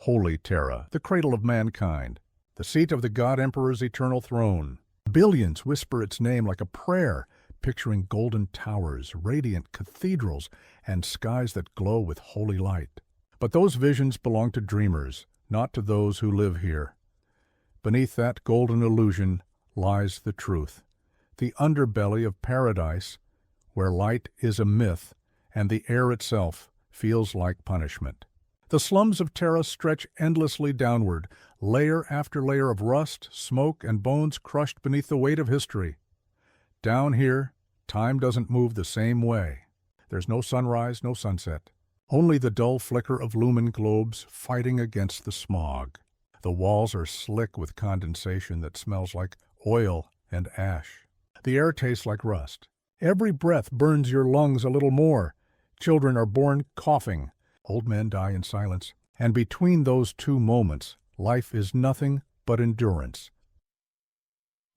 Holy Terra, the cradle of mankind, the seat of the God Emperor's eternal throne. Billions whisper its name like a prayer, picturing golden towers, radiant cathedrals, and skies that glow with holy light. But those visions belong to dreamers, not to those who live here. Beneath that golden illusion lies the truth, the underbelly of paradise, where light is a myth and the air itself feels like punishment. The slums of Terra stretch endlessly downward, layer after layer of rust, smoke, and bones crushed beneath the weight of history. Down here, time doesn't move the same way. There's no sunrise, no sunset. Only the dull flicker of lumen globes fighting against the smog. The walls are slick with condensation that smells like oil and ash. The air tastes like rust. Every breath burns your lungs a little more. Children are born coughing. Old men die in silence. And between those two moments, life is nothing but endurance.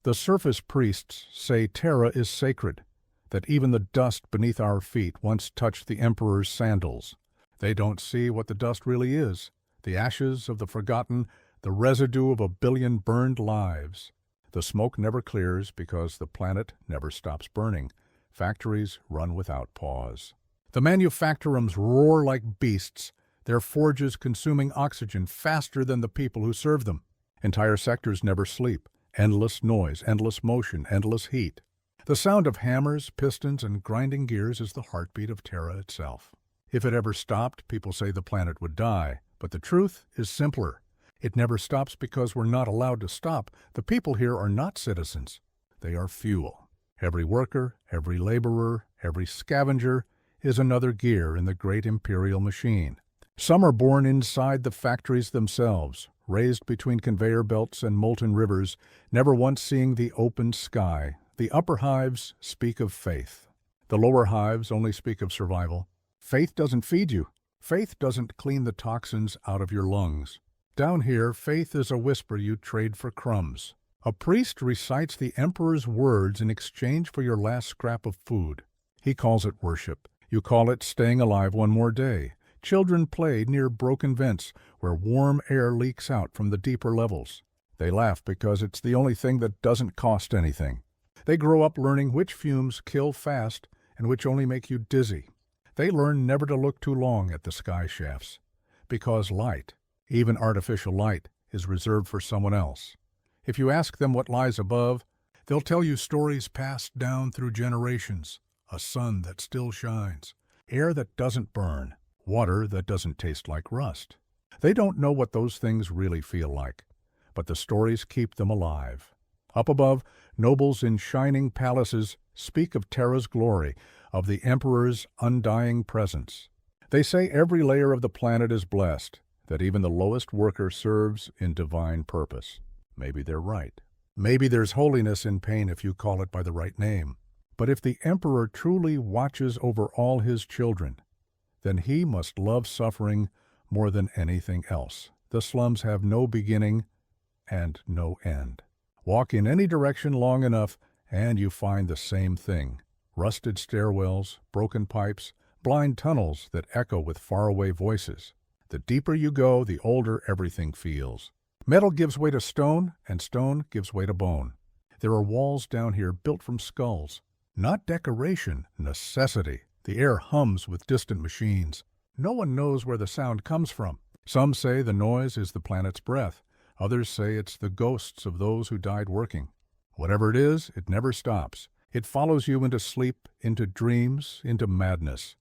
The surface priests say Terra is sacred, that even the dust beneath our feet once touched the Emperor's sandals. They don't see what the dust really is, the ashes of the forgotten, the residue of 1 billion burned lives. The smoke never clears because the planet never stops burning. Factories run without pause. The manufactorums roar like beasts, their forges consuming oxygen faster than the people who serve them. Entire sectors never sleep. Endless noise, endless motion, endless heat. The sound of hammers, pistons, and grinding gears is the heartbeat of Terra itself. If it ever stopped, people say the planet would die. But the truth is simpler. It never stops because we're not allowed to stop. The people here are not citizens. They are fuel. Every worker, every laborer, every scavenger is another gear in the great imperial machine. Some are born inside the factories themselves, raised between conveyor belts and molten rivers, never once seeing the open sky. The upper hives speak of faith. The lower hives only speak of survival. Faith doesn't feed you. Faith doesn't clean the toxins out of your lungs. Down here, faith is a whisper you trade for crumbs. A priest recites the Emperor's words in exchange for your last scrap of food. He calls it worship. You call it staying alive one more day. Children play near broken vents where warm air leaks out from the deeper levels. They laugh because it's the only thing that doesn't cost anything. They grow up learning which fumes kill fast and which only make you dizzy. They learn never to look too long at the sky shafts, because light, even artificial light, is reserved for someone else. If you ask them what lies above, they'll tell you stories passed down through generations. A sun that still shines, air that doesn't burn, water that doesn't taste like rust. They don't know what those things really feel like, but the stories keep them alive. Up above, nobles in shining palaces speak of Terra's glory, of the Emperor's undying presence. They say every layer of the planet is blessed, that even the lowest worker serves in divine purpose. Maybe they're right. Maybe there's holiness in pain if you call it by the right name. But if the Emperor truly watches over all his children, then he must love suffering more than anything else. The slums have no beginning and no end. Walk in any direction long enough and you find the same thing. Rusted stairwells, broken pipes, blind tunnels that echo with faraway voices. The deeper you go, the older everything feels. Metal gives way to stone, and stone gives way to bone. There are walls down here built from skulls. Not decoration, necessity. The air hums with distant machines. No one knows where the sound comes from. Some say the noise is the planet's breath. Others say it's the ghosts of those who died working. Whatever it is, it never stops. It follows you into sleep, into dreams, into madness.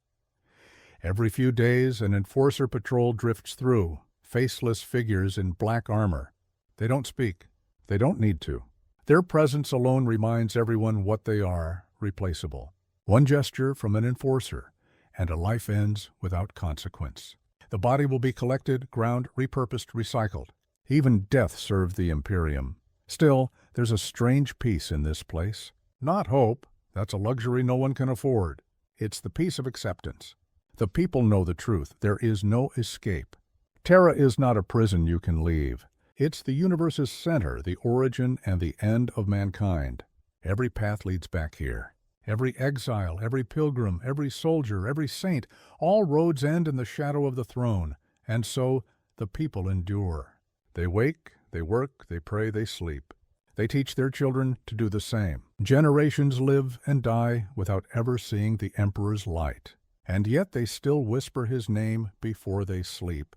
Every few days, an enforcer patrol drifts through, faceless figures in black armor. They don't speak. They don't need to. Their presence alone reminds everyone what they are, replaceable. One gesture from an enforcer, and a life ends without consequence. The body will be collected, ground, repurposed, recycled. Even death served the Imperium. Still, there's a strange peace in this place. Not hope. That's a luxury no one can afford. It's the peace of acceptance. The people know the truth. There is no escape. Terra is not a prison you can leave. It's the universe's center, the origin and the end of mankind. Every path leads back here. Every exile, every pilgrim, every soldier, every saint, all roads end in the shadow of the throne. And so, the people endure. They wake, they work, they pray, they sleep. They teach their children to do the same. Generations live and die without ever seeing the Emperor's light. And yet they still whisper his name before they sleep.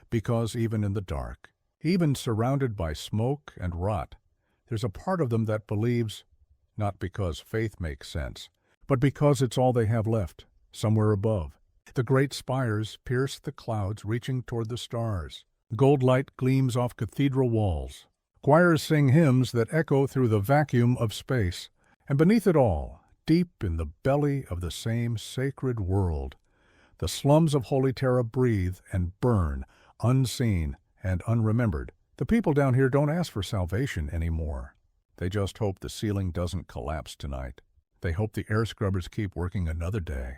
Because even in the dark, even surrounded by smoke and rot, there's a part of them that believes, not because faith makes sense, but because it's all they have left, somewhere above. The great spires pierce the clouds reaching toward the stars. Gold light gleams off cathedral walls. Choirs sing hymns that echo through the vacuum of space. And beneath it all, deep in the belly of the same sacred world, the slums of Holy Terra breathe and burn, unseen and unremembered. The people down here don't ask for salvation anymore. They just hope the ceiling doesn't collapse tonight. They hope the air scrubbers keep working another day.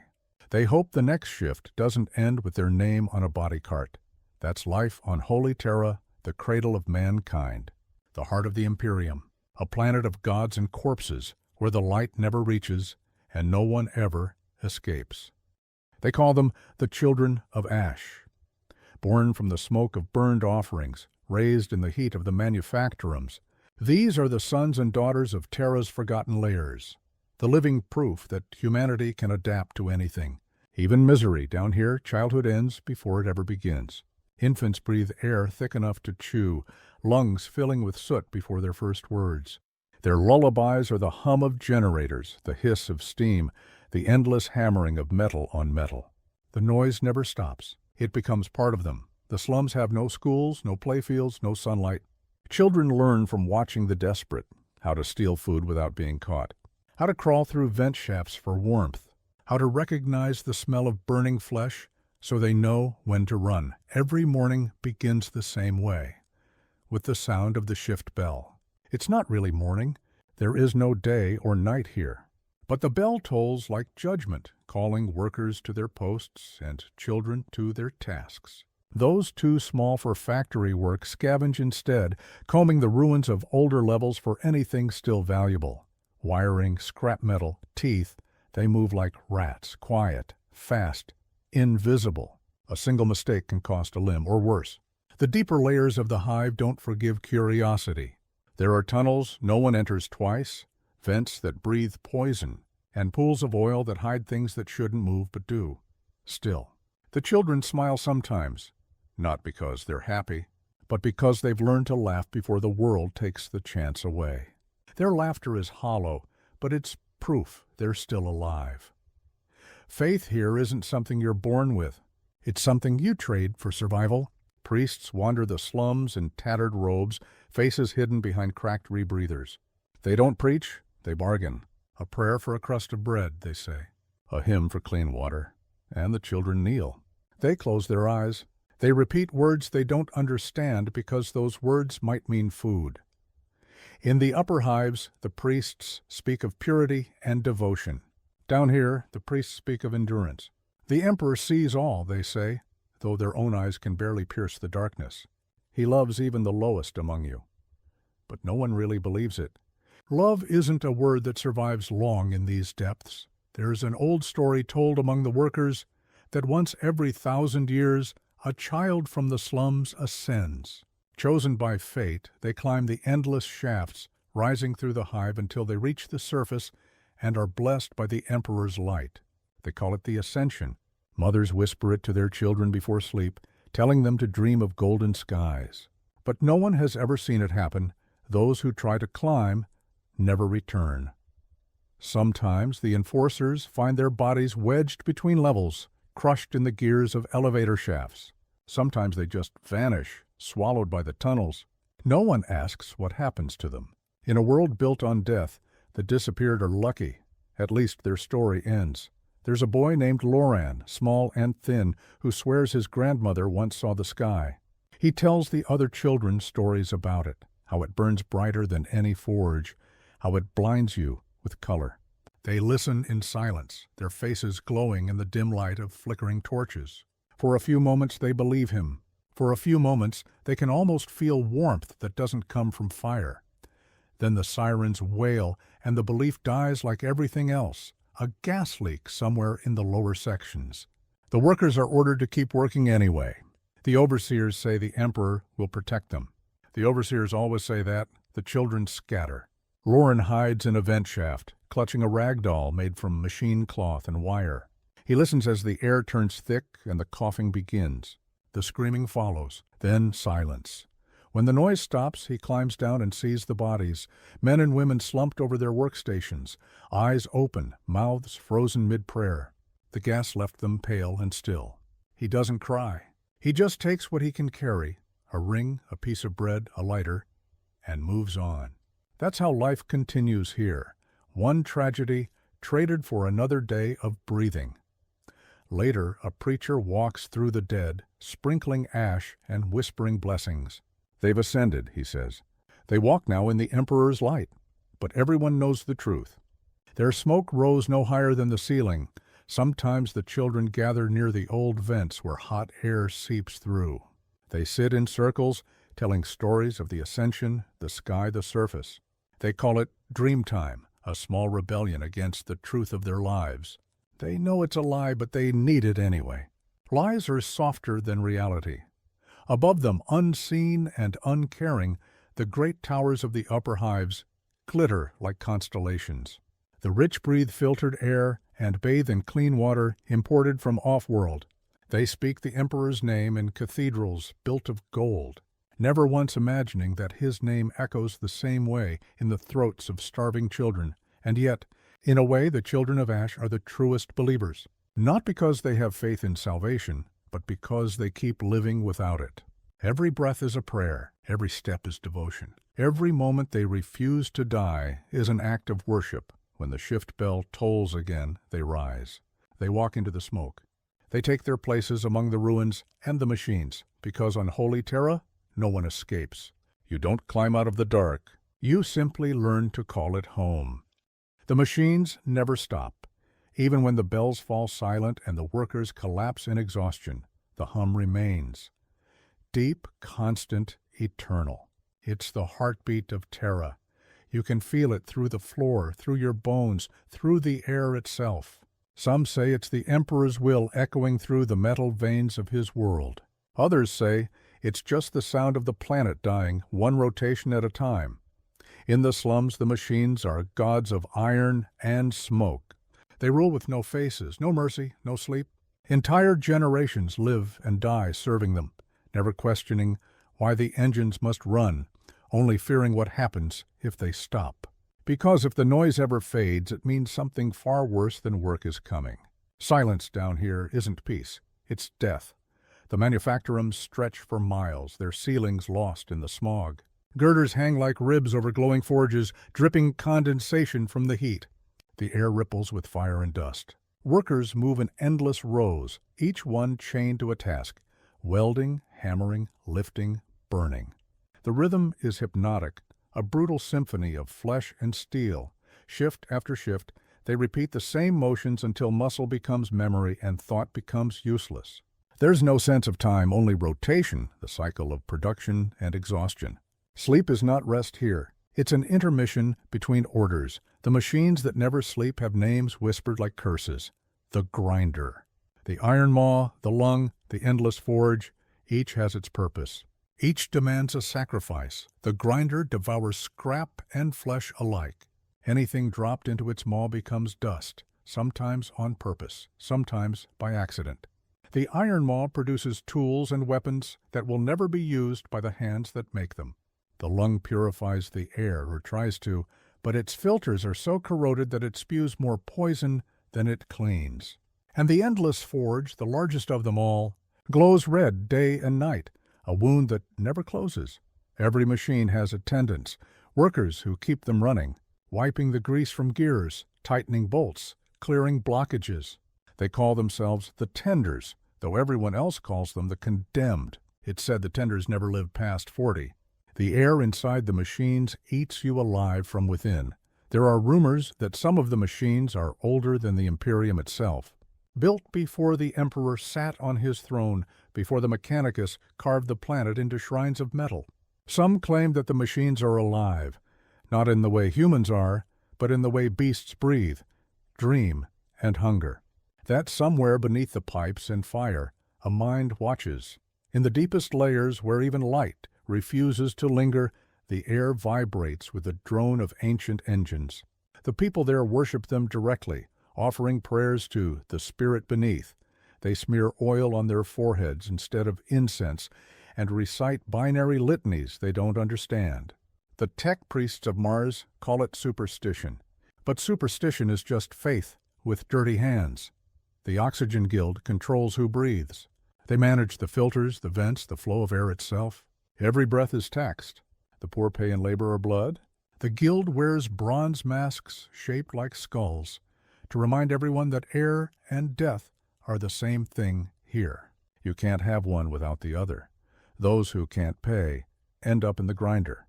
They hope the next shift doesn't end with their name on a body cart. That's life on Holy Terra, the cradle of mankind, the heart of the Imperium, a planet of gods and corpses where the light never reaches and no one ever escapes. They call them the children of ash, born from the smoke of burned offerings, raised in the heat of the manufactorums. These are the sons and daughters of Terra's forgotten layers, the living proof that humanity can adapt to anything. Even misery down here, childhood ends before it ever begins. Infants breathe air thick enough to chew, lungs filling with soot before their first words. Their lullabies are the hum of generators, the hiss of steam, the endless hammering of metal on metal. The noise never stops. It becomes part of them. The slums have no schools, no playfields, no sunlight. Children learn from watching the desperate, how to steal food without being caught, how to crawl through vent shafts for warmth, how to recognize the smell of burning flesh so they know when to run. Every morning begins the same way, with the sound of the shift bell. It's not really morning. There is no day or night here. But the bell tolls like judgment, calling workers to their posts and children to their tasks. Those too small for factory work scavenge instead, combing the ruins of older levels for anything still valuable. Wiring, scrap metal, teeth, they move like rats, quiet, fast, invisible. A single mistake can cost a limb, or worse. The deeper layers of the hive don't forgive curiosity. There are tunnels no one enters twice, vents that breathe poison, and pools of oil that hide things that shouldn't move but do. Still, the children smile sometimes, not because they're happy, but because they've learned to laugh before the world takes the chance away. Their laughter is hollow, but it's proof they're still alive. Faith here isn't something you're born with. It's something you trade for survival. Priests wander the slums in tattered robes, faces hidden behind cracked rebreathers. They don't preach, they bargain. A prayer for a crust of bread, they say. A hymn for clean water. And the children kneel. They close their eyes. They repeat words they don't understand because those words might mean food. In the upper hives, the priests speak of purity and devotion. Down here, the priests speak of endurance. The Emperor sees all, they say, though their own eyes can barely pierce the darkness. He loves even the lowest among you. But no one really believes it. Love isn't a word that survives long in these depths. There's an old story told among the workers that once every 1,000 years, a child from the slums ascends. Chosen by fate, they climb the endless shafts, rising through the hive until they reach the surface and are blessed by the Emperor's light. They call it the ascension. Mothers whisper it to their children before sleep, telling them to dream of golden skies. But no one has ever seen it happen. Those who try to climb never return. Sometimes the enforcers find their bodies wedged between levels, crushed in the gears of elevator shafts. Sometimes they just vanish, swallowed by the tunnels. No one asks what happens to them. In a world built on death, the disappeared are lucky. At least their story ends. There's a boy named Loran, small and thin, who swears his grandmother once saw the sky. He tells the other children stories about it, how it burns brighter than any forge, how it blinds you with color. They listen in silence, their faces glowing in the dim light of flickering torches. For a few moments they believe him. For a few moments they can almost feel warmth that doesn't come from fire. Then the sirens wail and the belief dies like everything else. A gas leak somewhere in the lower sections. The workers are ordered to keep working anyway. The overseers say the Emperor will protect them. The overseers always say that. The children scatter. Lauren hides in a vent shaft, clutching a rag doll made from machine cloth and wire. He listens as the air turns thick and the coughing begins. The screaming follows, then silence. When the noise stops, he climbs down and sees the bodies, men and women slumped over their workstations, eyes open, mouths frozen mid-prayer. The gas left them pale and still. He doesn't cry. He just takes what he can carry, a ring, a piece of bread, a lighter, and moves on. That's how life continues here. One tragedy traded for another day of breathing. Later, a preacher walks through the dead, sprinkling ash and whispering blessings. They've ascended, he says. They walk now in the Emperor's light. But everyone knows the truth. Their smoke rose no higher than the ceiling. Sometimes the children gather near the old vents where hot air seeps through. They sit in circles, telling stories of the ascension, the sky, the surface. They call it dream time, a small rebellion against the truth of their lives. They know it's a lie, but they need it anyway. Lies are softer than reality. Above them, unseen and uncaring, the great towers of the upper hives glitter like constellations. The rich breathe filtered air and bathe in clean water imported from off-world. They speak the Emperor's name in cathedrals built of gold, never once imagining that his name echoes the same way in the throats of starving children. And yet, in a way, the children of Ash are the truest believers. Not because they have faith in salvation, but because they keep living without it. Every breath is a prayer. Every step is devotion. Every moment they refuse to die is an act of worship. When the shift bell tolls again, they rise. They walk into the smoke. They take their places among the ruins and the machines, because on holy Terra, no one escapes. You don't climb out of the dark. You simply learn to call it home. The machines never stop. Even when the bells fall silent and the workers collapse in exhaustion, the hum remains. Deep, constant, eternal. It's the heartbeat of Terra. You can feel it through the floor, through your bones, through the air itself. Some say it's the Emperor's will echoing through the metal veins of his world. Others say it's just the sound of the planet dying, one rotation at a time. In the slums, the machines are gods of iron and smoke. They rule with no faces, no mercy, no sleep. Entire generations live and die serving them, never questioning why the engines must run, only fearing what happens if they stop. Because if the noise ever fades, it means something far worse than work is coming. Silence down here isn't peace, it's death. The manufactorums stretch for miles, their ceilings lost in the smog. Girders hang like ribs over glowing forges, dripping condensation from the heat. The air ripples with fire and dust. Workers move in endless rows, each one chained to a task, welding, hammering, lifting, burning. The rhythm is hypnotic, a brutal symphony of flesh and steel. Shift after shift, they repeat the same motions until muscle becomes memory and thought becomes useless. There's no sense of time, only rotation, the cycle of production and exhaustion. Sleep is not rest here. It's an intermission between orders. The machines that never sleep have names whispered like curses. The grinder. The iron maw, the lung, the endless forge, each has its purpose. Each demands a sacrifice. The grinder devours scrap and flesh alike. Anything dropped into its maw becomes dust, sometimes on purpose, sometimes by accident. The iron maw produces tools and weapons that will never be used by the hands that make them. The lung purifies the air, or tries to, but its filters are so corroded that it spews more poison than it cleans. And the endless forge, the largest of them all, glows red day and night, a wound that never closes. Every machine has attendants, workers who keep them running, wiping the grease from gears, tightening bolts, clearing blockages. They call themselves the tenders, though everyone else calls them the condemned. It's said the tenders never live past 40. The air inside the machines eats you alive from within. There are rumors that some of the machines are older than the Imperium itself. Built before the Emperor sat on his throne, before the Mechanicus carved the planet into shrines of metal. Some claim that the machines are alive, not in the way humans are, but in the way beasts breathe, dream, and hunger. That somewhere beneath the pipes and fire, a mind watches, In the deepest layers, where even light refuses to linger, the air vibrates with the drone of ancient engines. The people there worship them directly, offering prayers to the spirit beneath. They smear oil on their foreheads instead of incense and recite binary litanies they don't understand. The tech priests of Mars call it superstition. But superstition is just faith with dirty hands. The Oxygen Guild controls who breathes. They manage the filters, the vents, the flow of air itself. Every breath is taxed. The poor pay in labor or blood. The Guild wears bronze masks shaped like skulls to remind everyone that air and death are the same thing here. You can't have one without the other. Those who can't pay end up in the grinder.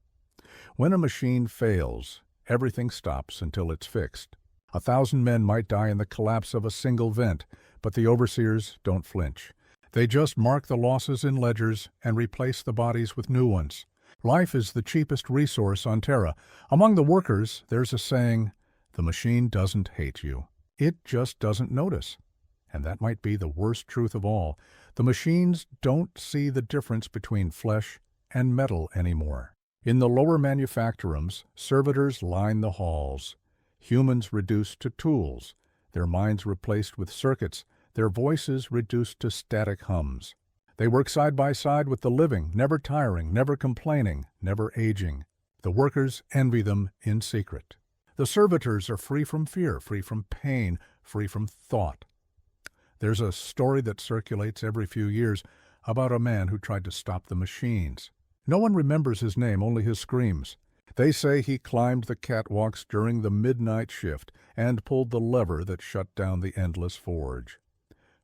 When a machine fails, everything stops until it's fixed. 1,000 men might die in the collapse of a single vent, but the overseers don't flinch. They just mark the losses in ledgers and replace the bodies with new ones. Life is the cheapest resource on Terra. Among the workers, there's a saying, "The machine doesn't hate you. It just doesn't notice." And that might be the worst truth of all. The machines don't see the difference between flesh and metal anymore. In the lower manufactorums, servitors line the halls. Humans reduced to tools, their minds replaced with circuits, their voices reduced to static hums. They work side by side with the living, never tiring, never complaining, never aging. The workers envy them in secret. The servitors are free from fear, free from pain, free from thought. There's a story that circulates every few years about a man who tried to stop the machines. No one remembers his name, only his screams. They say he climbed the catwalks during the midnight shift and pulled the lever that shut down the endless forge.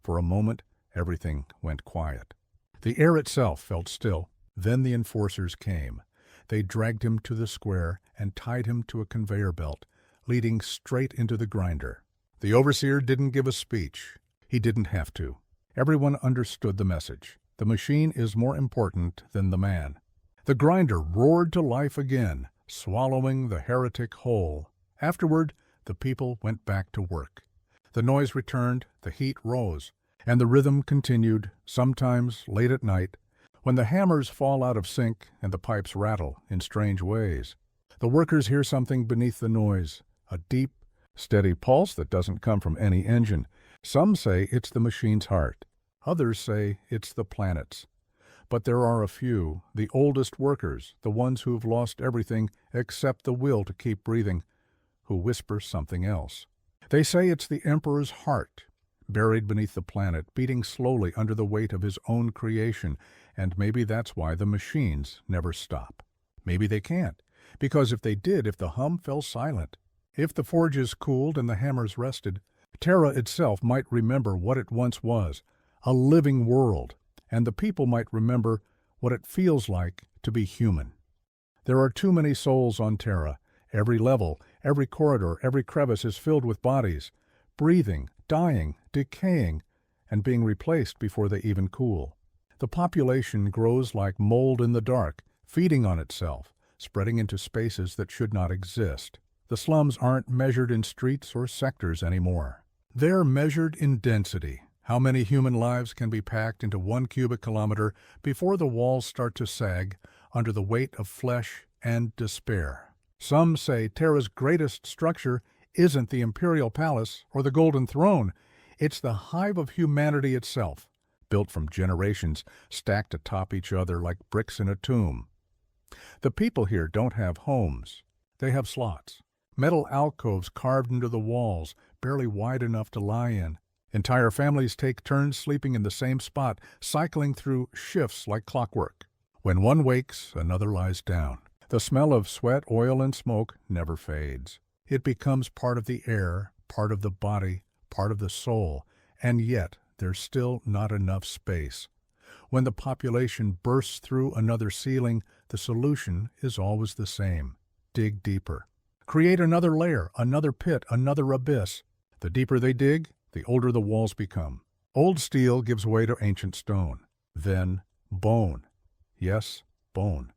For a moment, everything went quiet. The air itself felt still. Then the enforcers came. They dragged him to the square and tied him to a conveyor belt, leading straight into the grinder. The overseer didn't give a speech. He didn't have to. Everyone understood the message. The machine is more important than the man. The grinder roared to life again, swallowing the heretic whole. Afterward, the people went back to work. The noise returned, the heat rose, and the rhythm continued, sometimes late at night, when the hammers fall out of sync and the pipes rattle in strange ways. The workers hear something beneath the noise, a deep, steady pulse that doesn't come from any engine. Some say it's the machine's heart. Others say it's the planet's. But there are a few, the oldest workers, the ones who've lost everything except the will to keep breathing, who whisper something else. They say it's the Emperor's heart, buried beneath the planet, beating slowly under the weight of his own creation, and maybe that's why the machines never stop. Maybe they can't, because if they did, if the hum fell silent, if the forges cooled and the hammers rested, Terra itself might remember what it once was, a living world, and the people might remember what it feels like to be human. There are too many souls on Terra. Every level, every corridor, every crevice is filled with bodies, breathing, dying, decaying, and being replaced before they even cool. The population grows like mold in the dark, feeding on itself, spreading into spaces that should not exist. The slums aren't measured in streets or sectors anymore. They're measured in density. How many human lives can be packed into 1 cubic kilometer before the walls start to sag under the weight of flesh and despair? Some say Terra's greatest structure isn't the Imperial Palace or the Golden Throne. It's the hive of humanity itself, built from generations stacked atop each other like bricks in a tomb. The people here don't have homes. They have slots. Metal alcoves carved into the walls, barely wide enough to lie in. Entire families take turns sleeping in the same spot, cycling through shifts like clockwork. When one wakes, another lies down. The smell of sweat, oil, and smoke never fades. It becomes part of the air, part of the body, part of the soul, and yet there's still not enough space. When the population bursts through another ceiling, the solution is always the same. Dig deeper. Create another layer, another pit, another abyss. The deeper they dig, the older the walls become. Old steel gives way to ancient stone. Then bone. Yes, bone.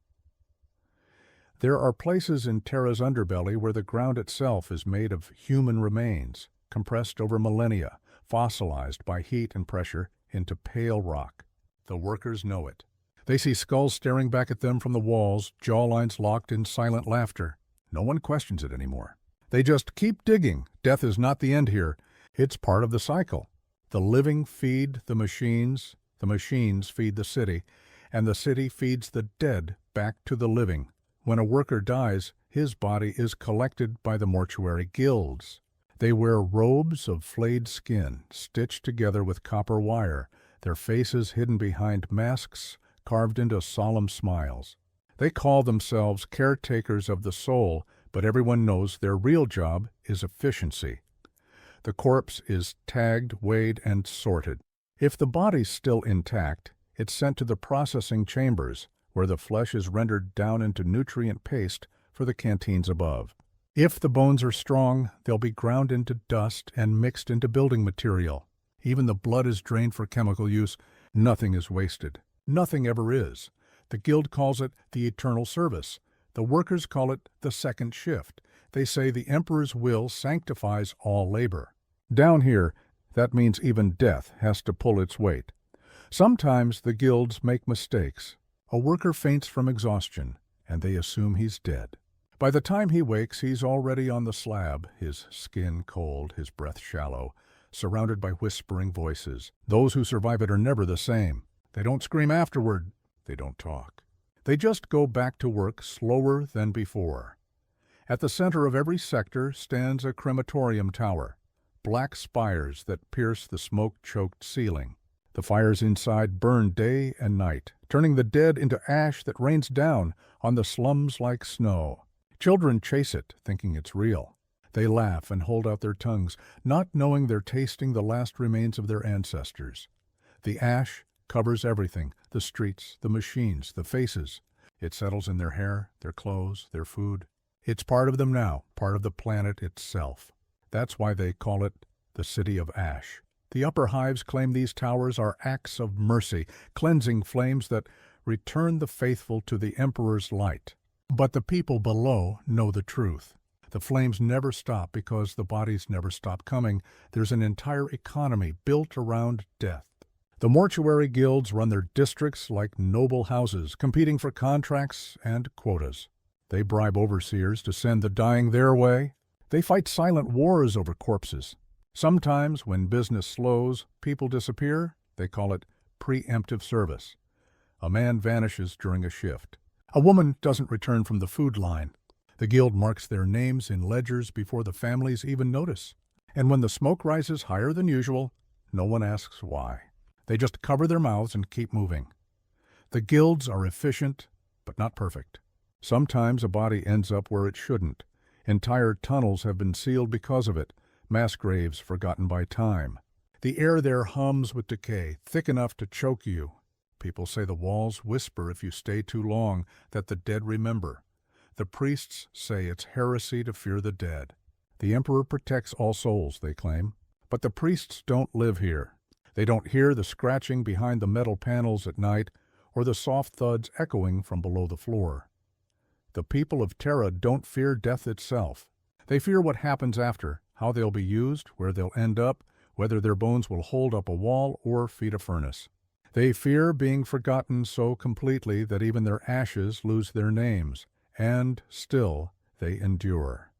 There are places in Terra's underbelly where the ground itself is made of human remains, compressed over millennia, fossilized by heat and pressure into pale rock. The workers know it. They see skulls staring back at them from the walls, jawlines locked in silent laughter. No one questions it anymore. They just keep digging. Death is not the end here. It's part of the cycle. The living feed the machines feed the city, and the city feeds the dead back to the living. When a worker dies, his body is collected by the mortuary guilds. They wear robes of flayed skin, stitched together with copper wire, their faces hidden behind masks carved into solemn smiles. They call themselves caretakers of the soul, but everyone knows their real job is efficiency. The corpse is tagged, weighed, and sorted. If the body's still intact, it's sent to the processing chambers, where the flesh is rendered down into nutrient paste for the canteens above. If the bones are strong, they'll be ground into dust and mixed into building material. Even the blood is drained for chemical use. Nothing is wasted. Nothing ever is. The guild calls it the eternal service. The workers call it the second shift. They say the emperor's will sanctifies all labor. Down here, that means even death has to pull its weight. Sometimes the guilds make mistakes. A worker faints from exhaustion, and they assume he's dead. By the time he wakes, he's already on the slab, his skin cold, his breath shallow, surrounded by whispering voices. Those who survive it are never the same. They don't scream afterward. They don't talk. They just go back to work slower than before. At the center of every sector stands a crematorium tower, black spires that pierce the smoke-choked ceiling. The fires inside burn day and night, turning the dead into ash that rains down on the slums like snow. Children chase it, thinking it's real. They laugh and hold out their tongues, not knowing they're tasting the last remains of their ancestors. The ash covers everything, the streets, the machines, the faces. It settles in their hair, their clothes, their food. It's part of them now, part of the planet itself. That's why they call it the City of Ash. The upper hives claim these towers are acts of mercy, cleansing flames that return the faithful to the Emperor's light. But the people below know the truth. The flames never stop because the bodies never stop coming. There's an entire economy built around death. The mortuary guilds run their districts like noble houses, competing for contracts and quotas. They bribe overseers to send the dying their way. They fight silent wars over corpses. Sometimes, when business slows, people disappear. They call it preemptive service. A man vanishes during a shift. A woman doesn't return from the food line. The guild marks their names in ledgers before the families even notice. And when the smoke rises higher than usual, no one asks why. They just cover their mouths and keep moving. The guilds are efficient, but not perfect. Sometimes a body ends up where it shouldn't. Entire tunnels have been sealed because of it, mass graves forgotten by time. The air there hums with decay, thick enough to choke you. People say the walls whisper if you stay too long, that the dead remember. The priests say it's heresy to fear the dead. The emperor protects all souls, they claim. But the priests don't live here. They don't hear the scratching behind the metal panels at night or the soft thuds echoing from below the floor. The people of Terra don't fear death itself. They fear what happens after, how they'll be used, where they'll end up, whether their bones will hold up a wall or feed a furnace. They fear being forgotten so completely that even their ashes lose their names, and still they endure.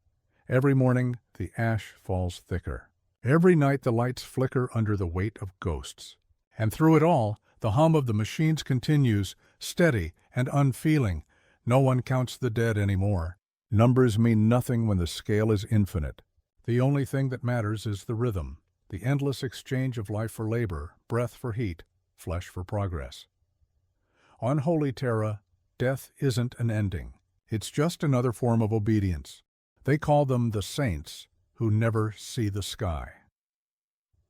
Every morning the ash falls thicker. Every night the lights flicker under the weight of ghosts. And through it all, the hum of the machines continues, steady and unfeeling. No one counts the dead anymore. Numbers mean nothing when the scale is infinite. The only thing that matters is the rhythm, the endless exchange of life for labor, breath for heat, flesh for progress. On holy Terra, death isn't an ending. It's just another form of obedience. They call them the saints, who never see the sky.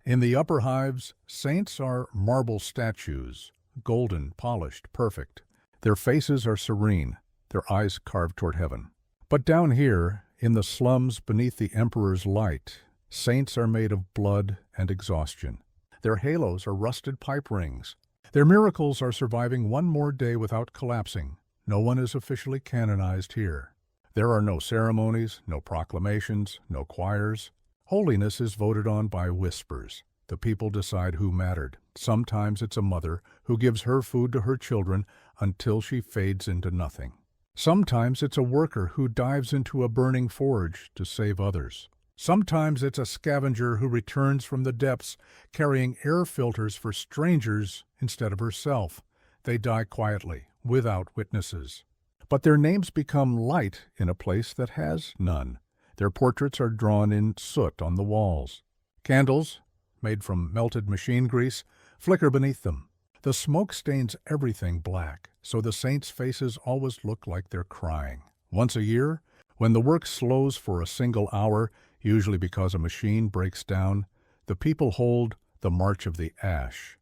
In the upper hives, saints are marble statues, golden, polished, perfect. Their faces are serene, their eyes carved toward heaven. But down here, in the slums beneath the Emperor's light, saints are made of blood and exhaustion. Their halos are rusted pipe rings. Their miracles are surviving one more day without collapsing. No one is officially canonized here. There are no ceremonies, no proclamations, no choirs. Holiness is voted on by whispers. The people decide who mattered. Sometimes it's a mother who gives her food to her children until she fades into nothing. Sometimes it's a worker who dives into a burning forge to save others. Sometimes it's a scavenger who returns from the depths carrying air filters for strangers instead of herself. They die quietly, without witnesses. But their names become light in a place that has none. Their portraits are drawn in soot on the walls. Candles, made from melted machine grease, flicker beneath them. The smoke stains everything black, so the saints' faces always look like they're crying. Once a year, when the work slows for a single hour, usually because a machine breaks down, the people hold the March of the Ash.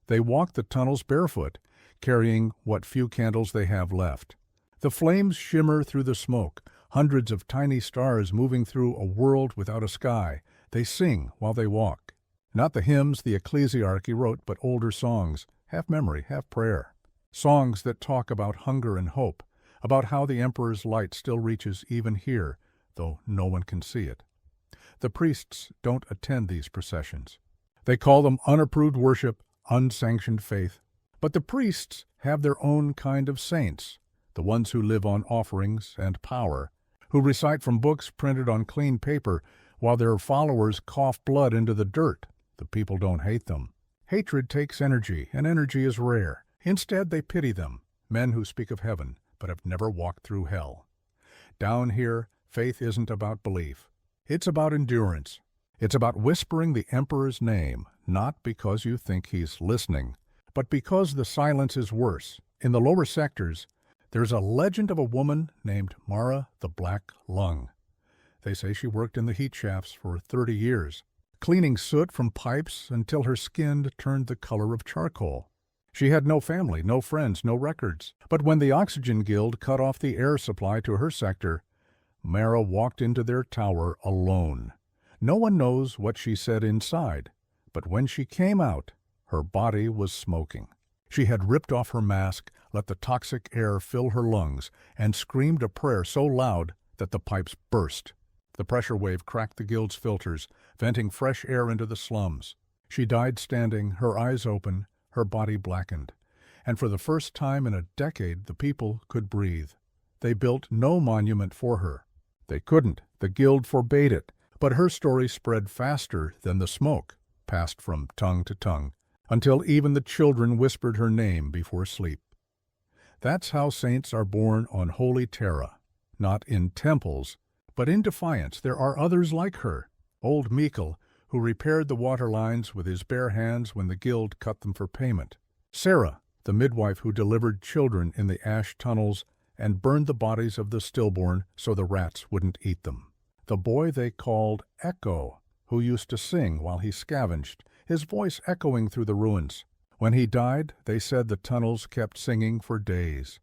They walk the tunnels barefoot, carrying what few candles they have left. The flames shimmer through the smoke, hundreds of tiny stars moving through a world without a sky. They sing while they walk. Not the hymns the ecclesiarchy wrote, but older songs, half memory, half prayer. Songs that talk about hunger and hope, about how the Emperor's light still reaches even here, though no one can see it. The priests don't attend these processions. They call them unapproved worship, unsanctioned faith. But the priests have their own kind of saints, the ones who live on offerings and power, who recite from books printed on clean paper while their followers cough blood into the dirt. The people don't hate them. Hatred takes energy, and energy is rare. Instead, they pity them, men who speak of heaven, but have never walked through hell. Down here, faith isn't about belief. It's about endurance. It's about whispering the Emperor's name, not because you think he's listening, but because the silence is worse. In the lower sectors, there's a legend of a woman named Mara the Black Lung. They say she worked in the heat shafts for 30 years, cleaning soot from pipes until her skin turned the color of charcoal. She had no family, no friends, no records. But when the Oxygen Guild cut off the air supply to her sector, Mara walked into their tower alone. No one knows what she said inside, but when she came out, her body was smoking. She had ripped off her mask, let the toxic air fill her lungs, and screamed a prayer so loud that the pipes burst. The pressure wave cracked the guild's filters, venting fresh air into the slums. She died standing, her eyes open, her body blackened. And for the first time in a decade, the people could breathe. They built no monument for her. They couldn't. The guild forbade it. But her story spread faster than the smoke, passed from tongue to tongue, until even the children whispered her name before sleep. That's how saints are born on holy Terra, not in temples, but in defiance. There are others like her. Old Mikkel, who repaired the water lines with his bare hands when the guild cut them for payment. Sarah, the midwife who delivered children in the ash tunnels and burned the bodies of the stillborn so the rats wouldn't eat them. The boy they called Echo, who used to sing while he scavenged, his voice echoing through the ruins. When he died, they said the tunnels kept singing for days.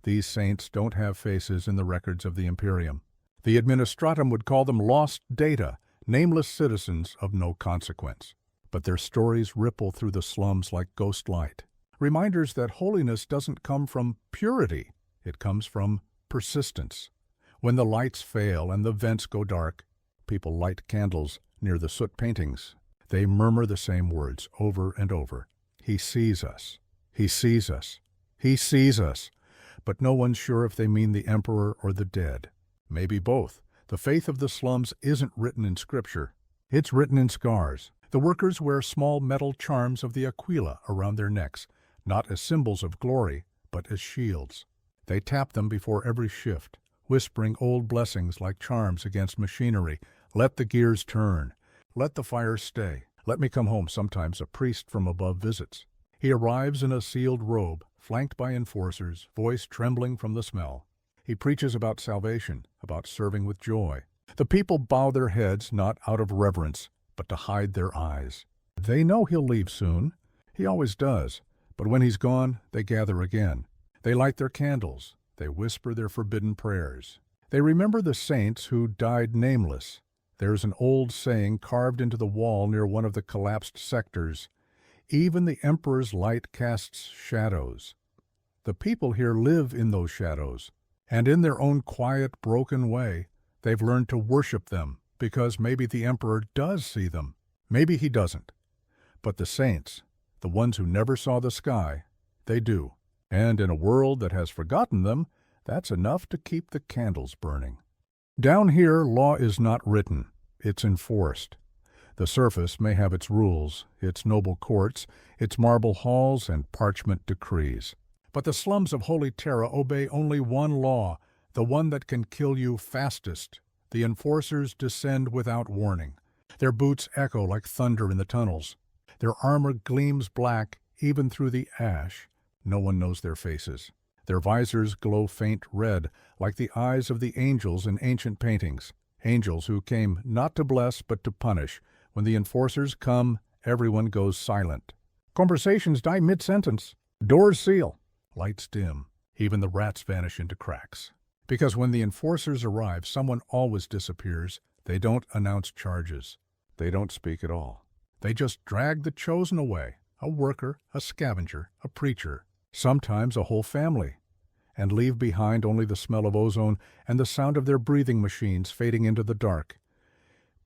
These saints don't have faces in the records of the Imperium. The Administratum would call them lost data, nameless citizens of no consequence. But their stories ripple through the slums like ghost light. Reminders that holiness doesn't come from purity. It comes from persistence. When the lights fail and the vents go dark, people light candles near the soot paintings. They murmur the same words over and over. He sees us. He sees us. He sees us. But no one's sure if they mean the Emperor or the dead. Maybe both. The faith of the slums isn't written in scripture. It's written in scars. The workers wear small metal charms of the Aquila around their necks, not as symbols of glory, but as shields. They tap them before every shift, whispering old blessings like charms against machinery. Let the gears turn. Let the fire stay. Let me come home. Sometimes a priest from above visits. He arrives in a sealed robe, flanked by enforcers, voice trembling from the smell. He preaches about salvation, about serving with joy. The people bow their heads not out of reverence, but to hide their eyes. They know he'll leave soon. He always does. But when he's gone, they gather again. They light their candles. They whisper their forbidden prayers. They remember the saints who died nameless. There's an old saying carved into the wall near one of the collapsed sectors. Even the Emperor's light casts shadows. The people here live in those shadows, and in their own quiet, broken way, they've learned to worship them, because maybe the Emperor does see them. Maybe he doesn't. But the saints, the ones who never saw the sky, they do. And in a world that has forgotten them, that's enough to keep the candles burning. Down here, law is not written, it's enforced. The surface may have its rules, its noble courts, its marble halls and parchment decrees. But the slums of Holy Terra obey only one law, the one that can kill you fastest. The enforcers descend without warning. Their boots echo like thunder in the tunnels. Their armor gleams black even through the ash. No one knows their faces. Their visors glow faint red, like the eyes of the angels in ancient paintings. Angels who came not to bless but to punish. When the enforcers come, everyone goes silent. Conversations die mid-sentence. Doors seal. Lights dim. Even the rats vanish into cracks. Because when the enforcers arrive, someone always disappears. They don't announce charges. They don't speak at all. They just drag the chosen away. A worker, a scavenger, a preacher, sometimes a whole family, and leave behind only the smell of ozone and the sound of their breathing machines fading into the dark.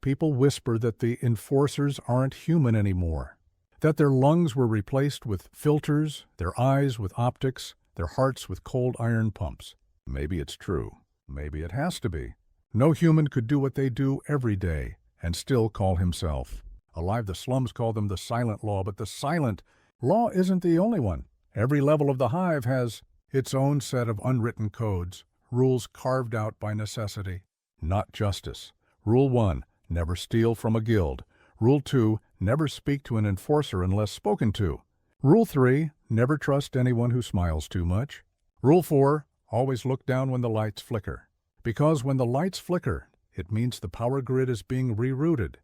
People whisper that the enforcers aren't human anymore, that their lungs were replaced with filters, their eyes with optics, their hearts with cold iron pumps. Maybe it's true. Maybe it has to be. No human could do what they do every day and still call himself alive. The slums call them the silent law, but the silent law isn't the only one. Every level of the hive has its own set of unwritten codes, rules carved out by necessity, not justice. Rule 1, never steal from a guild. Rule 2, never speak to an enforcer unless spoken to. Rule 3, never trust anyone who smiles too much. Rule 4, always look down when the lights flicker. Because when the lights flicker, it means the power grid is being rerouted,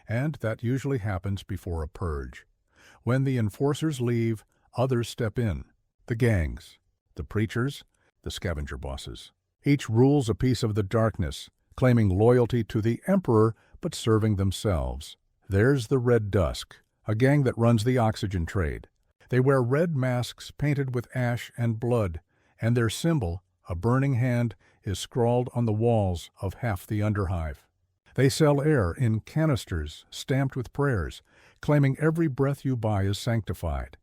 and that usually happens before a purge. When the enforcers leave, others step in. The gangs, the preachers, the scavenger bosses. Each rules a piece of the darkness, claiming loyalty to the emperor but serving themselves. There's the Red Dusk, a gang that runs the oxygen trade. They wear red masks painted with ash and blood, and their symbol, a burning hand, is scrawled on the walls of half the Underhive. They sell air in canisters stamped with prayers, claiming every breath you buy is sanctified.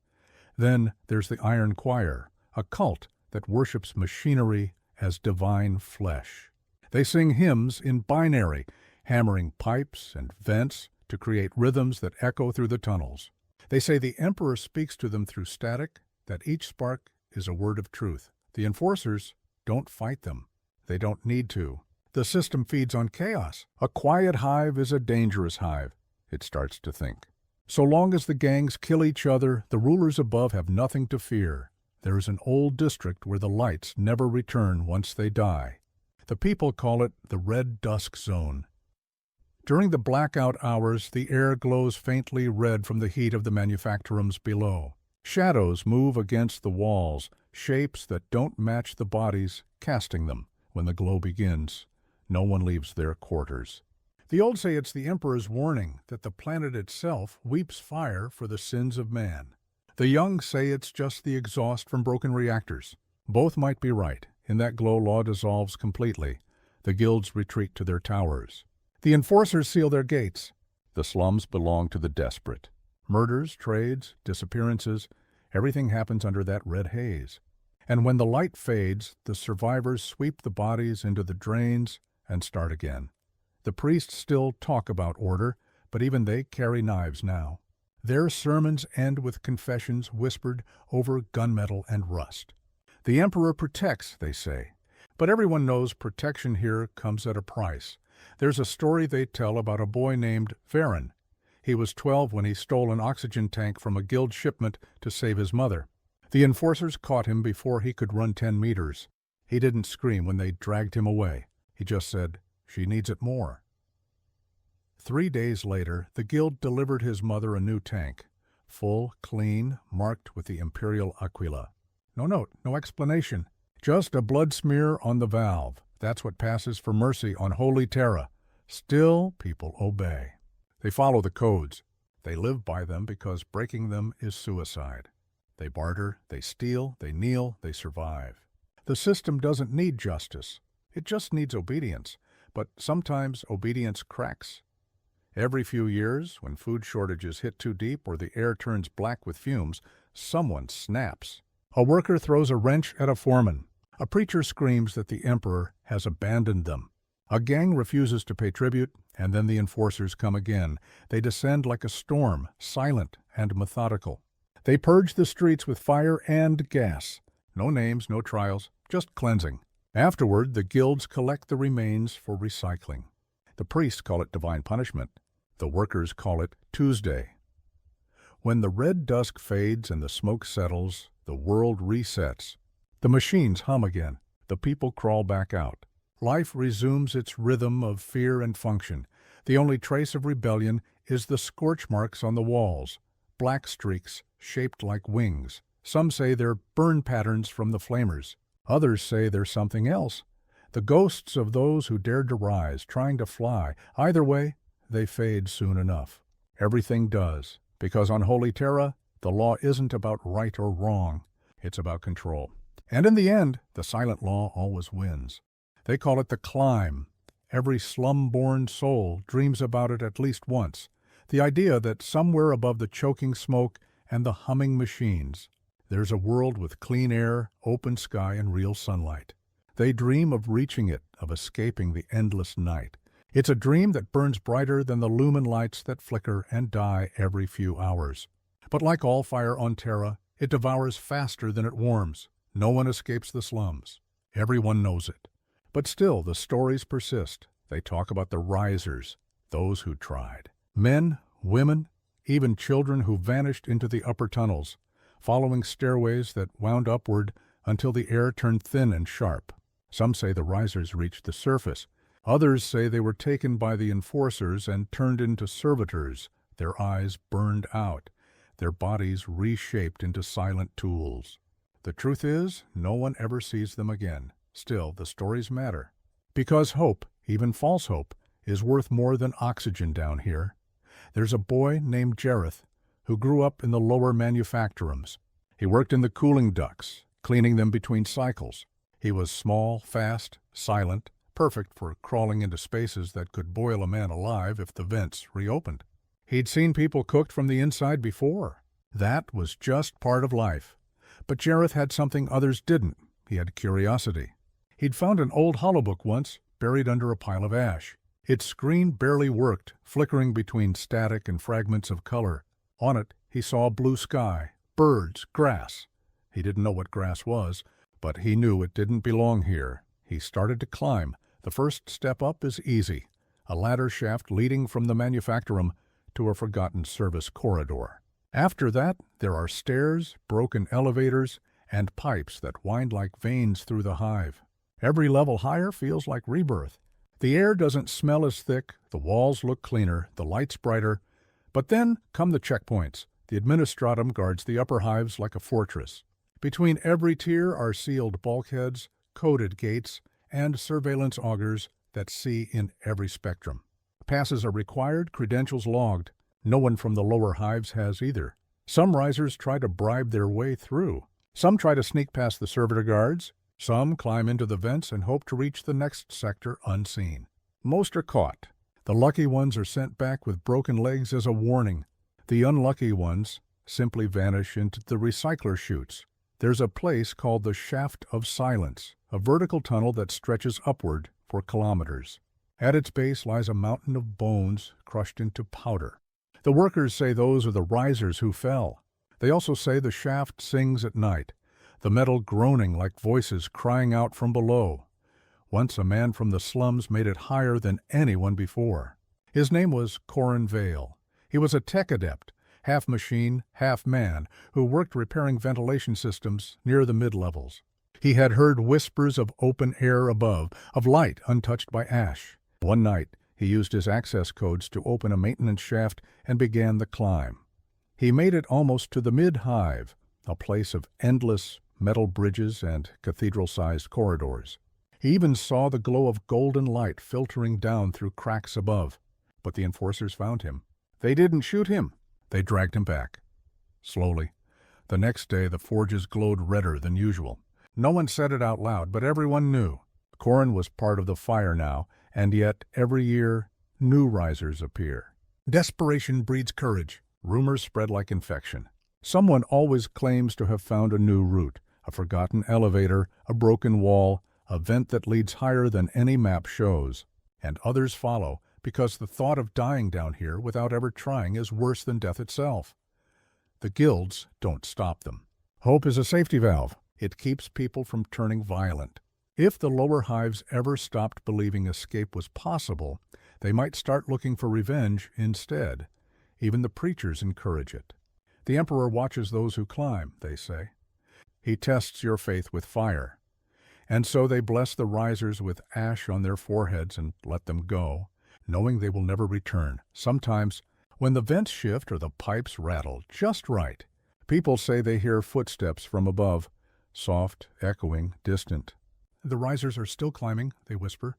Then there's the Iron Choir, a cult that worships machinery as divine flesh. They sing hymns in binary, hammering pipes and vents to create rhythms that echo through the tunnels. They say the emperor speaks to them through static, that each spark is a word of truth. The enforcers don't fight them. They don't need to. The system feeds on chaos. A quiet hive is a dangerous hive, it starts to think. So long as the gangs kill each other, the rulers above have nothing to fear. There is an old district where the lights never return once they die. The people call it the Red Dusk Zone. During the blackout hours, the air glows faintly red from the heat of the manufactorums below. Shadows move against the walls, shapes that don't match the bodies, casting them. When the glow begins, no one leaves their quarters. The old say it's the Emperor's warning that the planet itself weeps fire for the sins of man. The young say it's just the exhaust from broken reactors. Both might be right. In that glow, law dissolves completely. The guilds retreat to their towers. The enforcers seal their gates. The slums belong to the desperate. Murders, trades, disappearances, everything happens under that red haze. And when the light fades, the survivors sweep the bodies into the drains and start again. The priests still talk about order, but even they carry knives now. Their sermons end with confessions whispered over gunmetal and rust. The emperor protects, they say, but everyone knows protection here comes at a price. There's a story they tell about a boy named Varen. He was 12 when he stole an oxygen tank from a guild shipment to save his mother. The enforcers caught him before he could run 10 meters. He didn't scream when they dragged him away. He just said, "She needs it more." 3 days later, the guild delivered his mother a new tank. Full, clean, marked with the Imperial Aquila. No note, no explanation. Just a blood smear on the valve. That's what passes for mercy on Holy Terra. Still, people obey. They follow the codes. They live by them because breaking them is suicide. They barter, they steal, they kneel, they survive. The system doesn't need justice. It just needs obedience. But sometimes obedience cracks. Every few years, when food shortages hit too deep or the air turns black with fumes, someone snaps. A worker throws a wrench at a foreman. A preacher screams that the emperor has abandoned them. A gang refuses to pay tribute, and then the enforcers come again. They descend like a storm, silent and methodical. They purge the streets with fire and gas. No names, no trials, just cleansing. Afterward, the guilds collect the remains for recycling. The priests call it divine punishment. The workers call it Tuesday. When the red dusk fades and the smoke settles, the world resets. The machines hum again. The people crawl back out. Life resumes its rhythm of fear and function. The only trace of rebellion is the scorch marks on the walls, black streaks shaped like wings. Some say they're burn patterns from the flamers. Others say they're something else. The ghosts of those who dared to rise, trying to fly. Either way, they fade soon enough. Everything does, because on Holy Terra, the law isn't about right or wrong. It's about control. And in the end, the silent law always wins. They call it the climb. Every slum-born soul dreams about it at least once. The idea that somewhere above the choking smoke and the humming machines, there's a world with clean air, open sky, and real sunlight. They dream of reaching it, of escaping the endless night. It's a dream that burns brighter than the lumen lights that flicker and die every few hours. But like all fire on Terra, it devours faster than it warms. No one escapes the slums. Everyone knows it. But still, the stories persist. They talk about the risers, those who tried. Men, women, even children who vanished into the upper tunnels, following stairways that wound upward until the air turned thin and sharp. Some say the risers reached the surface. Others say they were taken by the enforcers and turned into servitors, their eyes burned out, their bodies reshaped into silent tools. The truth is, no one ever sees them again. Still, the stories matter. Because hope, even false hope, is worth more than oxygen down here. There's a boy named Jareth who grew up in the lower manufactorums. He worked in the cooling ducts, cleaning them between cycles. He was small, fast, silent, perfect for crawling into spaces that could boil a man alive if the vents reopened. He'd seen people cooked from the inside before. That was just part of life. But Jareth had something others didn't. He had curiosity. He'd found an old holobook once, buried under a pile of ash. Its screen barely worked, flickering between static and fragments of color. On it, he saw blue sky, birds, grass. He didn't know what grass was, but he knew it didn't belong here. He started to climb. The first step up is easy, a ladder shaft leading from the manufactorum to a forgotten service corridor. After that, there are stairs, broken elevators, and pipes that wind like veins through the hive. Every level higher feels like rebirth. The air doesn't smell as thick, the walls look cleaner, the lights brighter. But then come the checkpoints. The administratum guards the upper hives like a fortress. Between every tier are sealed bulkheads, coded gates, and surveillance augers that see in every spectrum. Passes are required, credentials logged. No one from the lower hives has either. Some risers try to bribe their way through. Some try to sneak past the servitor guards. Some climb into the vents and hope to reach the next sector unseen. Most are caught. The lucky ones are sent back with broken legs as a warning. The unlucky ones simply vanish into the recycler chutes. There's a place called the Shaft of Silence, a vertical tunnel that stretches upward for kilometers. At its base lies a mountain of bones crushed into powder. The workers say those are the risers who fell. They also say the shaft sings at night, the metal groaning like voices crying out from below. Once a man from the slums made it higher than anyone before. His name was Corin Vale. He was a tech adept, half machine, half man, who worked repairing ventilation systems near the mid-levels. He had heard whispers of open air above, of light untouched by ash. One night, he used his access codes to open a maintenance shaft and began the climb. He made it almost to the mid-hive, a place of endless metal bridges and cathedral-sized corridors. He even saw the glow of golden light filtering down through cracks above. But the enforcers found him. They didn't shoot him. They dragged him back. Slowly. The next day, the forges glowed redder than usual. No one said it out loud, but everyone knew. Corin was part of the fire now, and yet every year new risers appear. Desperation breeds courage. Rumors spread like infection. Someone always claims to have found a new route, a forgotten elevator, a broken wall, a vent that leads higher than any map shows. And others follow, because the thought of dying down here without ever trying is worse than death itself. The guilds don't stop them. Hope is a safety valve. It keeps people from turning violent. If the lower hives ever stopped believing escape was possible, they might start looking for revenge instead. Even the preachers encourage it. The emperor watches those who climb, they say. He tests your faith with fire. And so they bless the risers with ash on their foreheads and let them go, knowing they will never return. Sometimes, when the vents shift or the pipes rattle just right, people say they hear footsteps from above, soft, echoing, distant. The risers are still climbing, they whisper.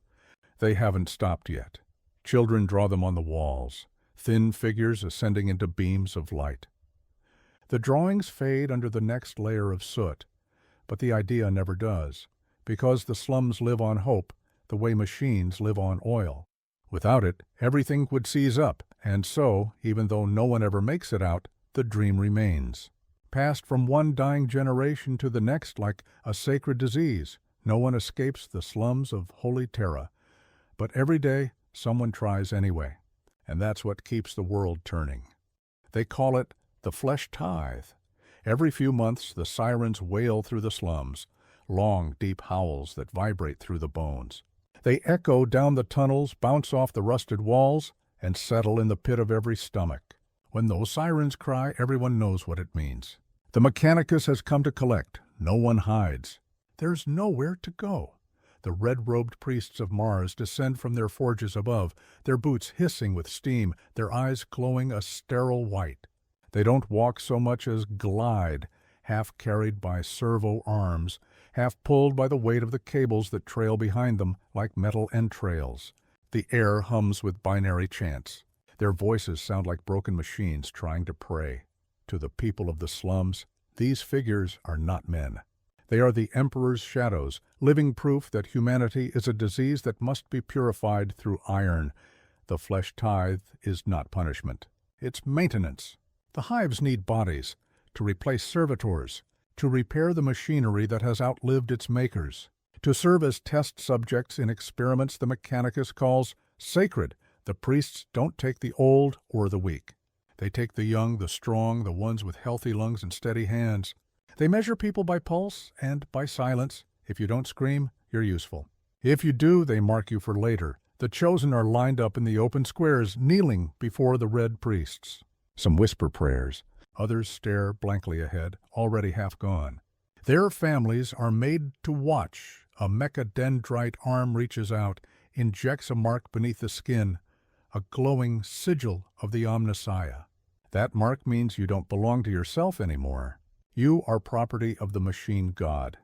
They haven't stopped yet. Children draw them on the walls, thin figures ascending into beams of light. The drawings fade under the next layer of soot, but the idea never does, because the slums live on hope the way machines live on oil. Without it, everything would seize up, and so, even though no one ever makes it out, the dream remains. Passed from one dying generation to the next like a sacred disease, no one escapes the slums of holy Terra. But every day, someone tries anyway, and that's what keeps the world turning. They call it the flesh tithe. Every few months, the sirens wail through the slums, long, deep howls that vibrate through the bones. They echo down the tunnels, bounce off the rusted walls, and settle in the pit of every stomach. When those sirens cry, everyone knows what it means. The Mechanicus has come to collect. No one hides. There's nowhere to go. The red-robed priests of Mars descend from their forges above, their boots hissing with steam, their eyes glowing a sterile white. They don't walk so much as glide, half carried by servo arms, half pulled by the weight of the cables that trail behind them like metal entrails. The air hums with binary chants. Their voices sound like broken machines trying to pray. To the people of the slums, these figures are not men. They are the Emperor's shadows, living proof that humanity is a disease that must be purified through iron. The flesh tithe is not punishment. It's maintenance. The hives need bodies to replace servitors, to repair the machinery that has outlived its makers, to serve as test subjects in experiments the Mechanicus calls sacred. The priests don't take the old or the weak. They take the young, the strong, the ones with healthy lungs and steady hands. They measure people by pulse and by silence. If you don't scream, you're useful. If you do, they mark you for later. The chosen are lined up in the open squares, kneeling before the red priests. Some whisper prayers. Others stare blankly ahead, already half gone. Their families are made to watch. A mechadendrite arm reaches out, injects a mark beneath the skin, a glowing sigil of the Omnissiah. That mark means you don't belong to yourself anymore. You are property of the machine god.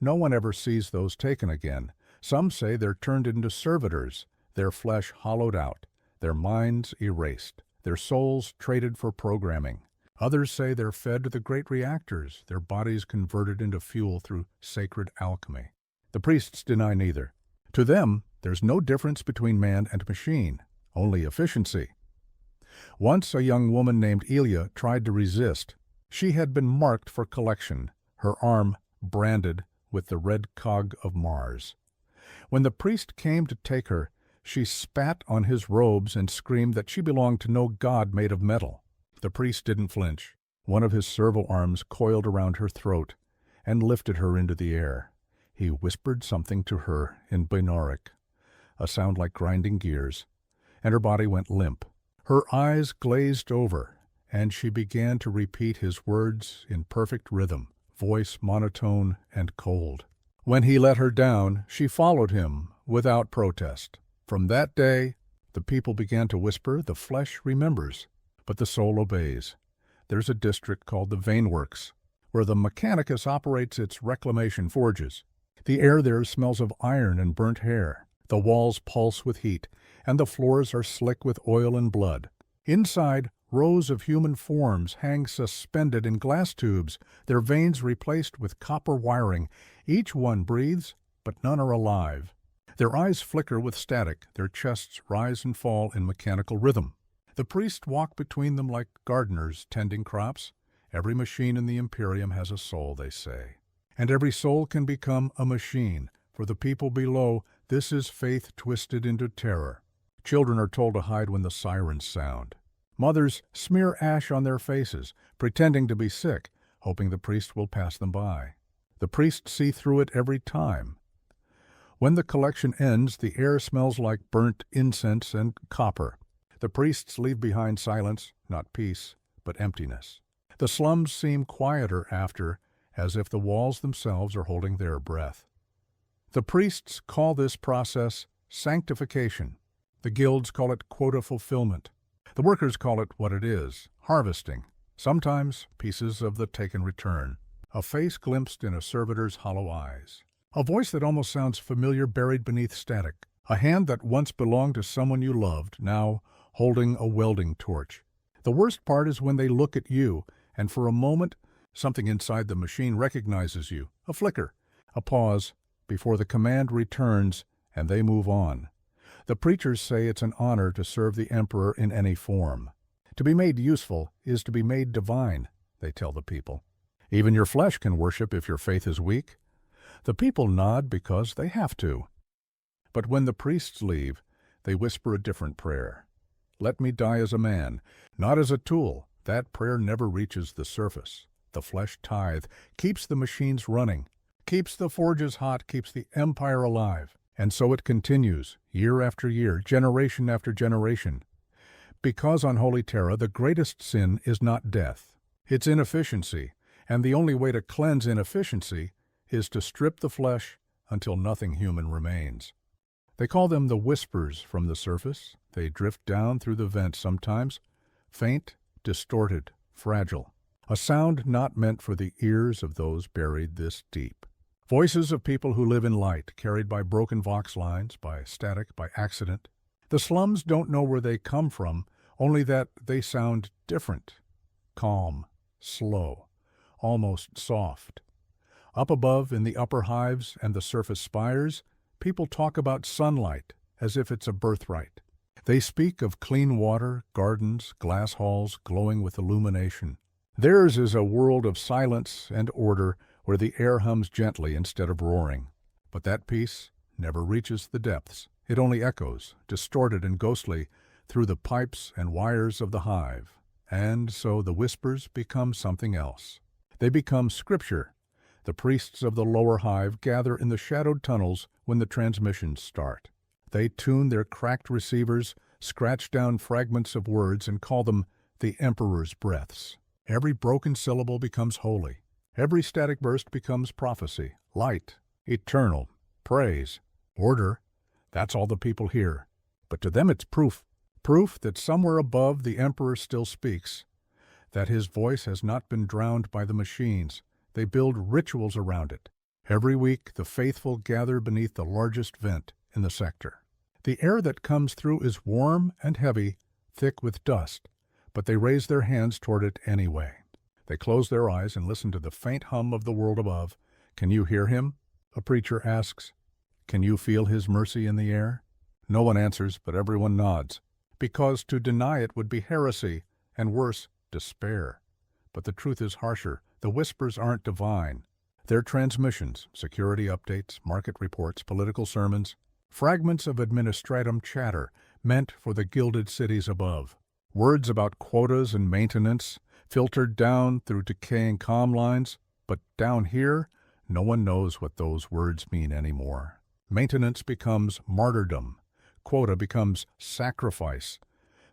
No one ever sees those taken again. Some say they're turned into servitors, their flesh hollowed out, their minds erased, their souls traded for programming. Others say they're fed to the great reactors, their bodies converted into fuel through sacred alchemy. The priests deny neither. To them, there's no difference between man and machine, only efficiency. Once a young woman named Elia tried to resist. She had been marked for collection, her arm branded with the red cog of Mars. When the priest came to take her, she spat on his robes and screamed that she belonged to no god made of metal. The priest didn't flinch. One of his servo arms coiled around her throat and lifted her into the air. He whispered something to her in Benoric, a sound like grinding gears, and her body went limp. Her eyes glazed over, and she began to repeat his words in perfect rhythm, voice monotone and cold. When he let her down, she followed him without protest. From that day, the people began to whisper, the flesh remembers, but the soul obeys. There's a district called the Vein-Works, where the Mechanicus operates its reclamation forges. The air there smells of iron and burnt hair. The walls pulse with heat, and the floors are slick with oil and blood. Inside, rows of human forms hang suspended in glass tubes, their veins replaced with copper wiring. Each one breathes, but none are alive. Their eyes flicker with static, their chests rise and fall in mechanical rhythm. The priests walk between them like gardeners tending crops. Every machine in the Imperium has a soul, they say. And every soul can become a machine. For the people below, this is faith twisted into terror. Children are told to hide when the sirens sound. Mothers smear ash on their faces, pretending to be sick, hoping the priest will pass them by. The priests see through it every time. When the collection ends, the air smells like burnt incense and copper. The priests leave behind silence, not peace, but emptiness. The slums seem quieter after, as if the walls themselves are holding their breath. The priests call this process sanctification. The guilds call it quota fulfillment. The workers call it what it is, harvesting. Sometimes pieces of the taken return. A face glimpsed in a servitor's hollow eyes. A voice that almost sounds familiar buried beneath static. A hand that once belonged to someone you loved, now holding a welding torch. The worst part is when they look at you, and for a moment, something inside the machine recognizes you. A flicker, a pause, before the command returns, and they move on. The preachers say it's an honor to serve the Emperor in any form. To be made useful is to be made divine, they tell the people. Even your flesh can worship if your faith is weak. The people nod because they have to. But when the priests leave, they whisper a different prayer. Let me die as a man, not as a tool. That prayer never reaches the surface. The flesh tithe keeps the machines running, keeps the forges hot, keeps the empire alive. And so it continues, year after year, generation after generation. Because on Holy Terra, the greatest sin is not death. It's inefficiency, and the only way to cleanse inefficiency is to strip the flesh until nothing human remains. They call them the whispers from the surface. They drift down through the vents sometimes, faint, distorted, fragile. A sound not meant for the ears of those buried this deep. Voices of people who live in light, carried by broken vox lines, by static, by accident. The slums don't know where they come from, only that they sound different. Calm, slow, almost soft. Up above, in the upper hives and the surface spires, people talk about sunlight as if it's a birthright. They speak of clean water, gardens, glass halls glowing with illumination. Theirs is a world of silence and order where the air hums gently instead of roaring. But that peace never reaches the depths. It only echoes, distorted and ghostly, through the pipes and wires of the hive. And so the whispers become something else. They become scripture. The priests of the lower hive gather in the shadowed tunnels when the transmissions start. They tune their cracked receivers, scratch down fragments of words, and call them the Emperor's breaths. Every broken syllable becomes holy. Every static burst becomes prophecy, light, eternal, praise, order. That's all the people hear. But to them it's proof that somewhere above the Emperor still speaks, that his voice has not been drowned by the machines. They build rituals around it. Every week the faithful gather beneath the largest vent in the sector. The air that comes through is warm and heavy, thick with dust, but they raise their hands toward it anyway. They close their eyes and listen to the faint hum of the world above. Can you hear him? A preacher asks. Can you feel his mercy in the air? No one answers, but everyone nods, because to deny it would be heresy, and worse, despair. But the truth is harsher. The whispers aren't divine. They're transmissions, security updates, market reports, political sermons, fragments of administratum chatter meant for the gilded cities above. Words about quotas and maintenance, filtered down through decaying comm lines, but down here, no one knows what those words mean anymore. Maintenance becomes martyrdom. Quota becomes sacrifice.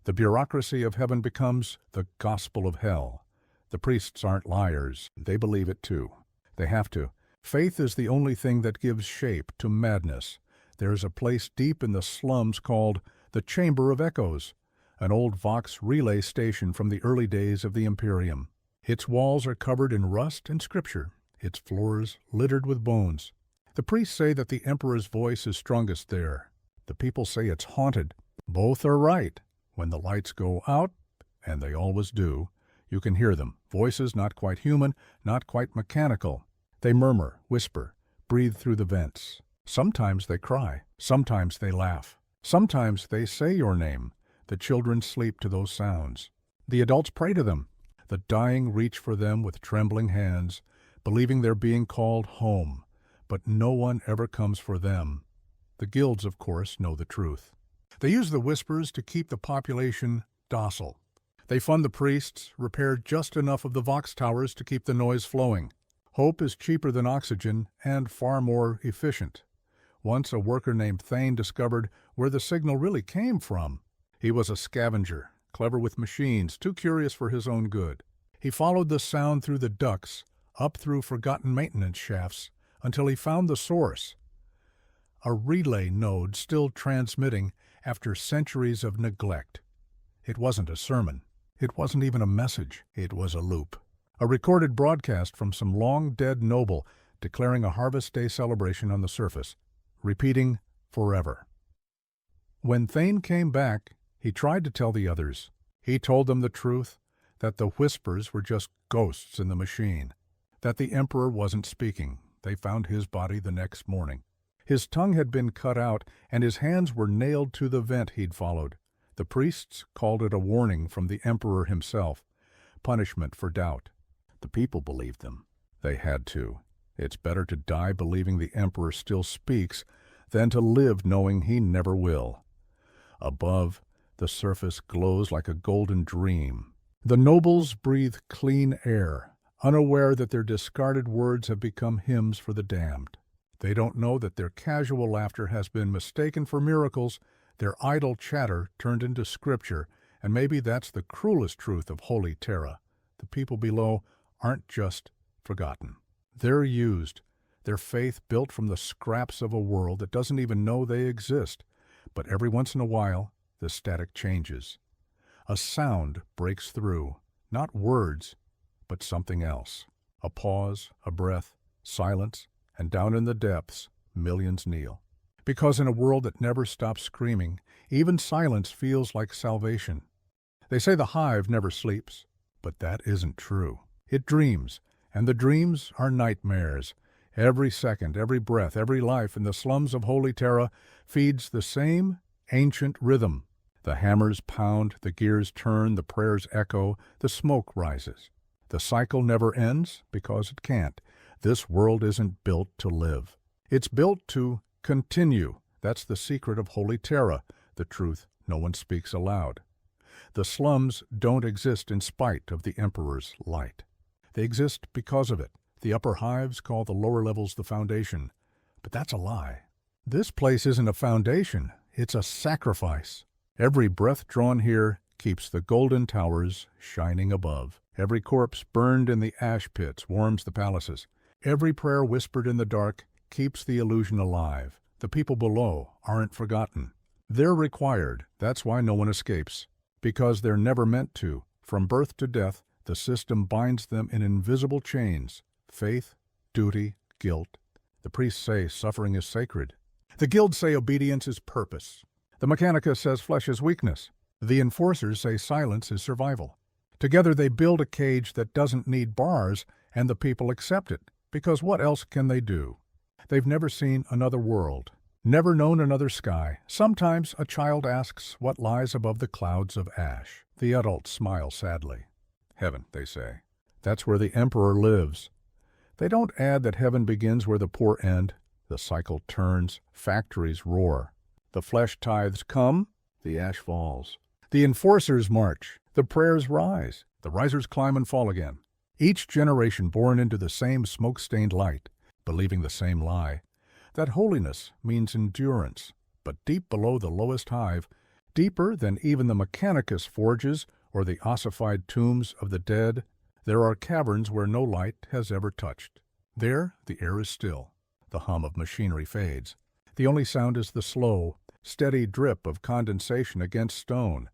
The bureaucracy of heaven becomes the gospel of hell. The priests aren't liars. They believe it too. They have to. Faith is the only thing that gives shape to madness. There's a place deep in the slums called the Chamber of Echoes, an old Vox relay station from the early days of the Imperium. Its walls are covered in rust and scripture, its floors littered with bones. The priests say that the Emperor's voice is strongest there. The people say it's haunted. Both are right. When the lights go out, and they always do, you can hear them, voices not quite human, not quite mechanical. They murmur, whisper, breathe through the vents. Sometimes they cry, sometimes they laugh. Sometimes they say your name, The children sleep to those sounds. The adults pray to them. The dying reach for them with trembling hands, believing they're being called home, but no one ever comes for them. The guilds, of course, know the truth. They use the whispers to keep the population docile. They fund the priests, repair just enough of the vox towers to keep the noise flowing. Hope is cheaper than oxygen and far more efficient. Once a worker named Thane discovered where the signal really came from. He was a scavenger, clever with machines, too curious for his own good. He followed the sound through the ducts, up through forgotten maintenance shafts, until he found the source. A relay node still transmitting after centuries of neglect. It wasn't a sermon. It wasn't even a message. It was a loop. A recorded broadcast from some long-dead noble declaring a Harvest Day celebration on the surface, repeating forever. When Thane came back, he tried to tell the others. He told them the truth, that the whispers were just ghosts in the machine, that the Emperor wasn't speaking. They found his body the next morning. His tongue had been cut out, and his hands were nailed to the vent he'd followed. The priests called it a warning from the Emperor himself, punishment for doubt. The people believed them. They had to. It's better to die believing the Emperor still speaks than to live knowing he never will. Above, the surface glows like a golden dream. The nobles breathe clean air, unaware that their discarded words have become hymns for the damned. They don't know that their casual laughter has been mistaken for miracles, their idle chatter turned into scripture, and maybe that's the cruelest truth of holy Terra. The people below aren't just forgotten. They're used, their faith built from the scraps of a world that doesn't even know they exist. But every once in a while, the static changes. A sound breaks through, not words, but something else. A pause, a breath, silence, and down in the depths, millions kneel. Because in a world that never stops screaming, even silence feels like salvation. They say the hive never sleeps, but that isn't true. It dreams, and the dreams are nightmares. Every second, every breath, every life in the slums of Holy Terra feeds the same ancient rhythm. The hammers pound, the gears turn, the prayers echo, the smoke rises. The cycle never ends because it can't. This world isn't built to live. It's built to continue. That's the secret of Holy Terra, the truth no one speaks aloud. The slums don't exist in spite of the Emperor's light. They exist because of it. The upper hives call the lower levels the foundation. But that's a lie. This place isn't a foundation. It's a sacrifice. Every breath drawn here keeps the golden towers shining above. Every corpse burned in the ash pits warms the palaces. Every prayer whispered in the dark keeps the illusion alive. The people below aren't forgotten. They're required. That's why no one escapes. Because they're never meant to. From birth to death, the system binds them in invisible chains. Faith, duty, guilt. The priests say suffering is sacred. The guilds say obedience is purpose. The Mechanica says flesh is weakness. The enforcers say silence is survival. Together they build a cage that doesn't need bars, and the people accept it, because what else can they do? They've never seen another world, never known another sky. Sometimes a child asks what lies above the clouds of ash. The adults smile sadly. Heaven, they say. That's where the Emperor lives. They don't add that heaven begins where the poor end. The cycle turns, factories roar. The flesh tithes come, the ash falls. The enforcers march, the prayers rise, the risers climb and fall again. Each generation born into the same smoke-stained light, believing the same lie, that holiness means endurance. But deep below the lowest hive, deeper than even the Mechanicus forges or the ossified tombs of the dead, there are caverns where no light has ever touched. There, the air is still. The hum of machinery fades. The only sound is the slow, steady drip of condensation against stone.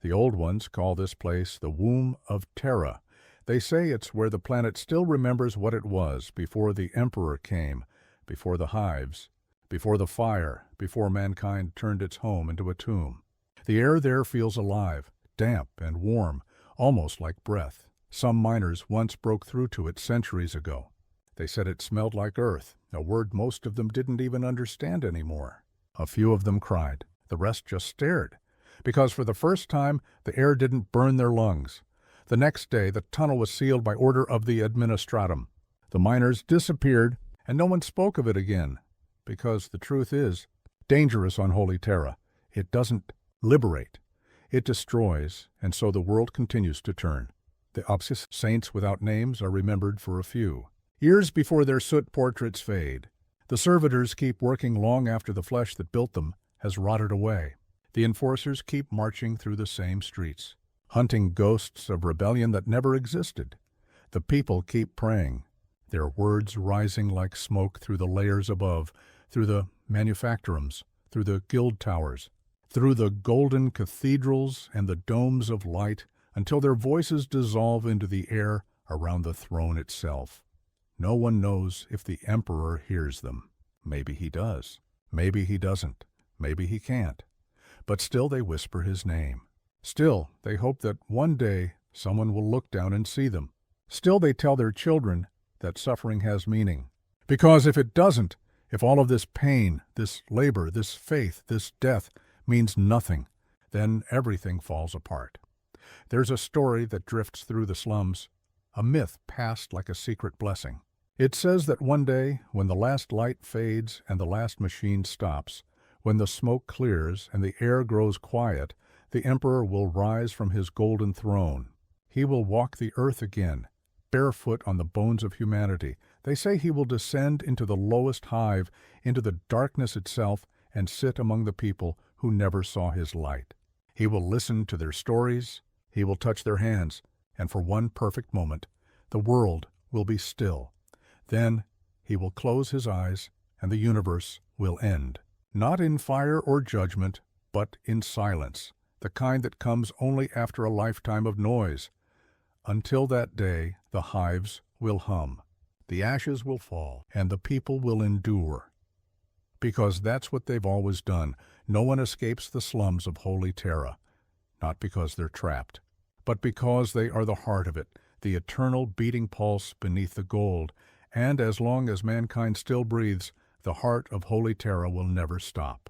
The old ones call this place the womb of Terra. They say it's where the planet still remembers what it was before the Emperor came, before the hives, before the fire, before mankind turned its home into a tomb. The air there feels alive, damp and warm, almost like breath. Some miners once broke through to it centuries ago. They said it smelled like earth, a word most of them didn't even understand anymore. A few of them cried. The rest just stared, because for the first time the air didn't burn their lungs. The next day the tunnel was sealed by order of the administratum. The miners disappeared, and no one spoke of it again, because the truth is dangerous on Holy Terra. It doesn't liberate. It destroys, and so the world continues to turn. The obscure saints without names are remembered for a few. Years before their soot portraits fade, the servitors keep working long after the flesh that built them has rotted away. The enforcers keep marching through the same streets, hunting ghosts of rebellion that never existed. The people keep praying, their words rising like smoke through the layers above, through the manufactorums, through the guild towers, through the golden cathedrals and the domes of light, until their voices dissolve into the air around the throne itself. No one knows if the Emperor hears them. Maybe he does. Maybe he doesn't. Maybe he can't. But still they whisper his name. Still they hope that one day someone will look down and see them. Still they tell their children that suffering has meaning. Because if it doesn't, if all of this pain, this labor, this faith, this death means nothing, then everything falls apart. There's a story that drifts through the slums, a myth passed like a secret blessing. It says that one day, when the last light fades and the last machine stops, when the smoke clears and the air grows quiet, the Emperor will rise from his golden throne. He will walk the earth again, barefoot on the bones of humanity. They say he will descend into the lowest hive, into the darkness itself, and sit among the people who never saw his light. He will listen to their stories, he will touch their hands, and for one perfect moment, the world will be still. Then he will close his eyes, and the universe will end. Not in fire or judgment, but in silence, the kind that comes only after a lifetime of noise. Until that day, the hives will hum, the ashes will fall, and the people will endure. Because that's what they've always done. No one escapes the slums of Holy Terra, not because they're trapped, but because they are the heart of it, the eternal beating pulse beneath the gold, and as long as mankind still breathes, the heart of Holy Terra will never stop.